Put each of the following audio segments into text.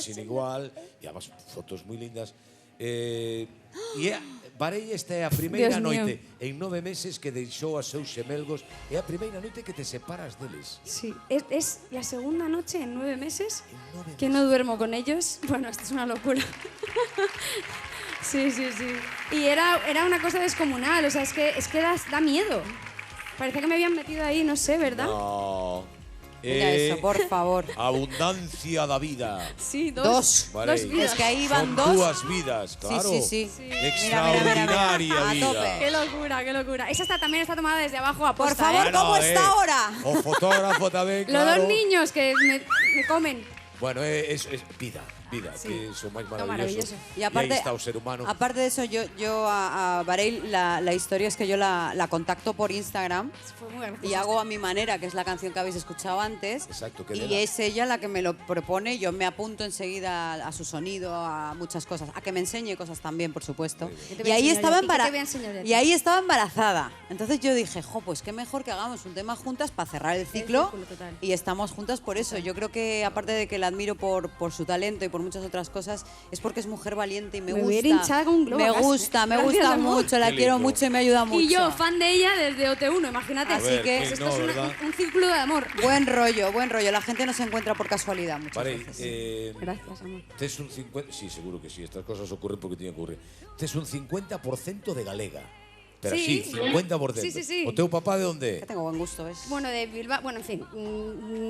sin igual, e además fotos moi lindas. E varei esta é a primeira Dios mío. noite en 9 meses que deixou a seus xemelgos, é a primeira noite que te separas deles. Sí, es la segunda noche en 9 meses En 9 que no duermo con ellos. Bueno, esto es una locura. Sí, sí, sí. Y era una cosa descomunal, o sea, es que da miedo. Parece que me habían metido ahí, no sé, ¿verdad? No. Mira eso, por favor. Abundancia da vida. Sí, Dos. dos vidas. Es que ahí van Son dos. dúas vidas, claro. Sí, sí, sí. Extraordinaria A vida. tope. Qué locura, qué locura. Esa también está tomada desde abajo a Por posta, favor, ¿eh? ¿cómo está ahora? O fotógrafo tamén, Los claro. dos niños que me comen. Bueno, es vida, que es o máis maravilloso. maravilloso. Y aparte, aí está o ser humano. aparte de eso, yo a Varey la historia es que yo la contacto por Instagram Fue muy gracioso. y hago a mi manera, que es la canción que habéis escuchado antes. Exacto, que y dela. es ella la que me lo propone. Yo me apunto enseguida a su sonido, a muchas cosas, a que me enseñe cosas también, por supuesto. ¿Qué te Y voy a ahí enseñar estaba yo? ¿Y qué te voy a enseñar yo a ti? y ahí estaba embarazada. Entonces yo dije, jo, pues qué mejor que hagamos un tema juntas para cerrar el ciclo. círculo total. Y estamos juntas por eso. Yo creo que aparte de que la admiro por su talento y por muchas otras cosas, es porque es mujer valiente y me Me gusta. hubiera hinchado como un globo Me a casa, gusta, ¿eh? me Gracias, gusta amor. mucho, la Qué quiero lindo. mucho y me ayuda mucho. Y yo, fan de ella desde OT1, imagínate. Así ver, que que esto no, es ¿verdad? un círculo de amor. Buen rollo, buen rollo. La gente no se encuentra por casualidad muchas Vale, veces. Gracias, amor. tes un 50... Sí, seguro que sí, estas cosas ocurren porque tienen que ocurrir. Tes un 50% de galega. Pero Sí. sí, 50%. Sí, sí, sí. O teu papá de onde Que tengo buen gusto, ¿ves? Bueno, de Bilbao, bueno, en fin,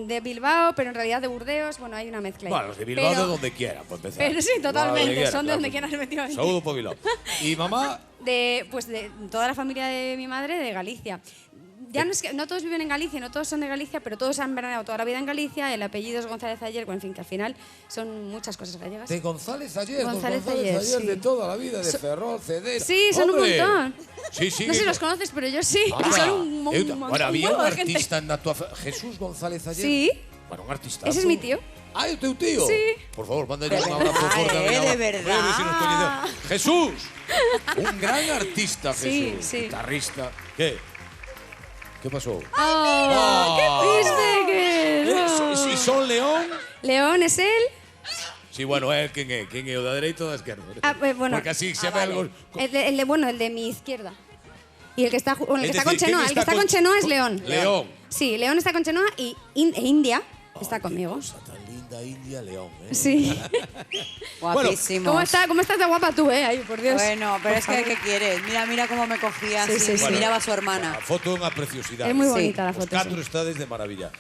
de Bilbao, pero en realidad de Burdeos, bueno, hay una mezcla ahí. Bueno, los de Bilbao Pero de donde quiera, por empezar. pero sí, totalmente, Bilbao son de donde claro. quieran, efectivamente. Saúdo por Bilbao. Y mamá, Pues de toda la familia de mi madre de Galicia. Ya no es que no todos viven en Galicia, no todos son de Galicia, pero todos han veraneado toda la vida en Galicia. El apellido es González Ayer, bueno, en fin, que al final son muchas cosas gallegas. de González Ayer, González González Ayer, Ayer sí. de toda la vida, de Ferrol, Cedera. Sí, son ¡Hombre! un montón. Sí, sí. No sé si que- los conoces, pero yo sí. Anda. Son un montón. Bueno, había un huevo de gente. artista en la tua... Jesús González Ayer. Sí. Bueno, un artista. Ese es mi tío. Ah, ¿es teu tío? Sí. Por favor, mándale un De abrazo verdad, fuerte a mi mamá. de verdad. Voy a ver si nos coñecemos. Jesús, un gran artista, Sí, Jesús. sí. Guitarrista. ¿Qué? ¿Qué pasó? ¡Oh! ¡Qué triste que no! ¿Y son León? León es él. Sí, bueno, ¿quién es? ¿Quién es? ¿O da derecha o da izquierda? Bueno. Porque así se ve algo... El de mi izquierda. Y el que está, bueno, el Es que está decir, con Chenoa. ¿quién El que está está con con- Chenoa es León. León. Sí, León está con Chenoa y India está Ay, conmigo. Qué cosa tan linda, India, León. ¿eh? Sí. Guapísimo. ¿Cómo estás de guapa tú, Ay, por Dios. Bueno, pero Por es que, favor. ¿qué quieres? Mira cómo me cogía Sí, así, sí, me sí. miraba a su hermana. A foto é unha preciosidade. Es muy Sí. bonita la Os foto. catro Sí. estades de maravilla.